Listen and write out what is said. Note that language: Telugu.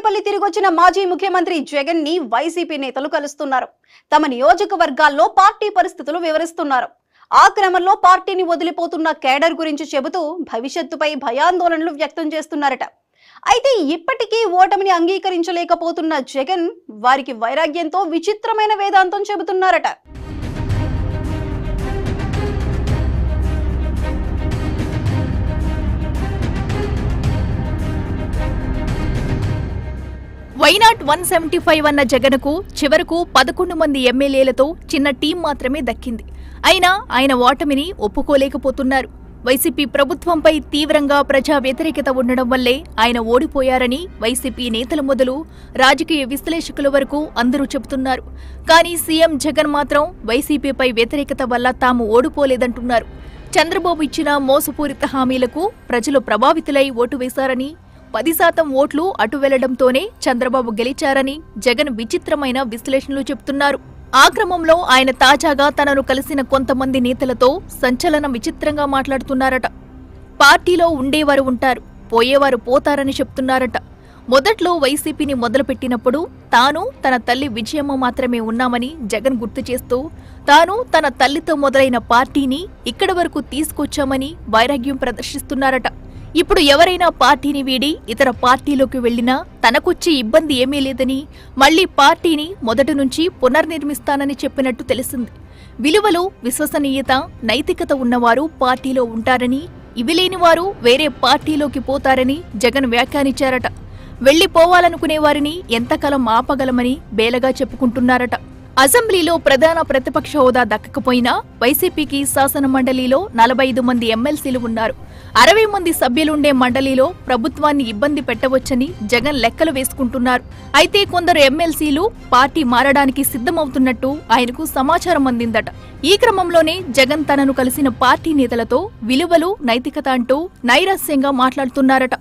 తాడేపల్లి తిరిగొచ్చిన మాజీ ముఖ్యమంత్రి జగన్ ని వైసీపీ నేతలు కలుస్తున్నారు. తమ నియోజకవర్గాల్లో పార్టీ పరిస్థితులు వివరిస్తున్నారు. ఆ క్రమంలో పార్టీని వదిలిపోతున్న కేడర్ గురించి చెబుతూ భవిష్యత్తుపై భయాందోళనలు వ్యక్తం చేస్తున్నారట. అయితే ఇప్పటికీ ఓటమిని అంగీకరించలేకపోతున్న జగన్ వారికి వైరాగ్యంతో విచిత్రమైన వేదాంతం చెబుతున్నారట. వైనాట్ 175 అన్న జగన్కు చివరకు 11 మంది ఎమ్మెల్యేలతో చిన్న టీం మాత్రమే దక్కింది. అయినా ఆయన ఓటమిని ఒప్పుకోలేకపోతున్నారు. వైసీపీ ప్రభుత్వంపై తీవ్రంగా ప్రజా వ్యతిరేకత ఉండడం వల్లే ఆయన ఓడిపోయారని వైసీపీ నేతల మొదలు రాజకీయ విశ్లేషకుల వరకు అందరూ చెబుతున్నారు. కానీ సీఎం జగన్ మాత్రం వైసీపీపై వ్యతిరేకత వల్ల తాము ఓడిపోలేదంటున్నారు. చంద్రబాబు ఇచ్చిన మోసపూరిత హామీలకు ప్రజలు ప్రభావితులై ఓటు వేశారని, 10% ఓట్లు అటు వెళ్లడంతోనే చంద్రబాబు గెలిచారని జగన్ విచిత్రమైన విశ్లేషణలు చెబుతున్నారు. ఆ క్రమంలో ఆయన తాజాగా తనను కలిసిన కొంతమంది నేతలతో సంచలన విచిత్రంగా మాట్లాడుతున్నారట. పార్టీలో ఉండేవారు ఉంటారు, పోయేవారు పోతారని చెప్తున్నారట. మొదట్లో వైసీపీని మొదలుపెట్టినప్పుడు తాను తన తల్లి విజయమ్మ మాత్రమే ఉన్నామని జగన్ గుర్తు చేస్తూ, తాను తన తల్లితో మొదలైన పార్టీని ఇక్కడి వరకు తీసుకొచ్చామని వైరాగ్యం ప్రదర్శిస్తున్నారట. ఇప్పుడు ఎవరైనా పార్టీని వీడి ఇతర పార్టీలోకి వెళ్లినా తనకొచ్చే ఇబ్బంది ఏమీ లేదని, మళ్లీ పార్టీని మొదటి నుంచి పునర్నిర్మిస్తానని చెప్పినట్టు తెలిసింది. విలువలు, విశ్వసనీయత, నైతికత ఉన్నవారు పార్టీలో ఉంటారని, ఇవి లేనివారు వేరే పార్టీలోకి పోతారని జగన్ వ్యాఖ్యానించారట. వెళ్లిపోవాలనుకునేవారిని ఎంతకాలం ఆపగలమని బేలగా చెప్పుకుంటున్నారట. అసెంబ్లీలో ప్రధాన ప్రతిపక్ష హోదా దక్కకపోయినా వైసీపీకి శాసన మండలిలో 45 మంది ఎమ్మెల్సీలు ఉన్నారు. 60 మంది సభ్యులుండే మండలిలో ప్రభుత్వాన్ని ఇబ్బంది పెట్టవచ్చని జగన్ లెక్కలు వేసుకుంటున్నారు. అయితే కొందరు ఎమ్మెల్సీలు పార్టీ మారడానికి సిద్ధమవుతున్నట్టు ఆయనకు సమాచారం అందిందట. ఈ క్రమంలోనే జగన్ తనను కలిసిన పార్టీ నేతలతో విలువలు, నైతికత అంటూ నైరాస్యంగా మాట్లాడుతున్నారట.